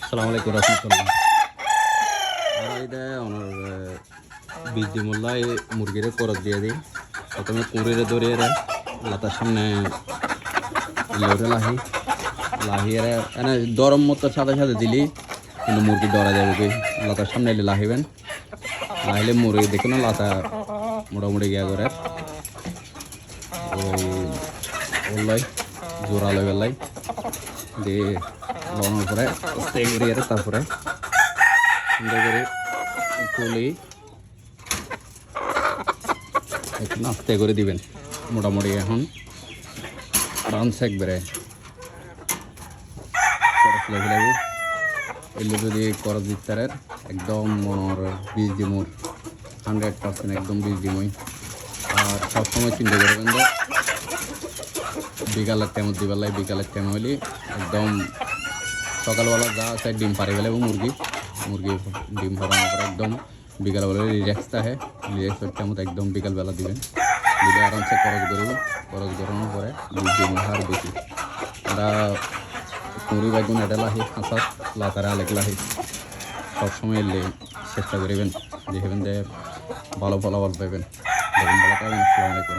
আসসালামু আলাইকুম রহমতুল্লাহ। আর এটা আমার বীজ মোল্লাই মুরগির করত দিয়ে দিই। প্রথমে কুড়িরে ধরিয়ে লাতার সামনে লড়ে লাহিয়ে এনে দরম মতো সাথে সাথে দিলি কিন্তু মুরগি ডরা যাবে কি লাতার সামনে এলে লাহিবেন। লাহিলে মুরগি দেখুন না লাতা মোটামুটি গিয়া করে ওই ওল্লাই জোরালো বেলাই দিয়ে লড়ানোর পরে আস্তে করিয়ে তারপরে সুন্দর করে তুলি একটু আস্তে করে দিবেন। মোটামুটি এখন আরামসে একবারে লাগবে। এগুলো যদি করজ বিস্তারের একদম মনোর বীজ ডিমুর 100% একদম বীজ ডিমই। আর সবসময় চিন্তা করবেন যে বিকালের টাইম দিবার লাগে, বিকালের টাইম হলে একদম সকালবেলা যা আছে ডিম পারে গেলে মুরগি ডিম পাড়ানোর পরে একদম বিকালবেলা রিল্যাক্স থাকে। রিল্যাক্সের টাইমত একদম বিকালবেলা দিবেন, দিলে আরামসে খরচ করব। খরচ করানোর পরে ডিম হার বেশি আমরা কুড়ি বেগুন এটা লাহি হাঁসার লাতারা আলেক লাহি সবসময় এলে চেষ্টা করিবেন দেখবেন যে ভালো ফলাফল পাইবেন। ভালো পাবেন। আসসালামু আলাইকুম।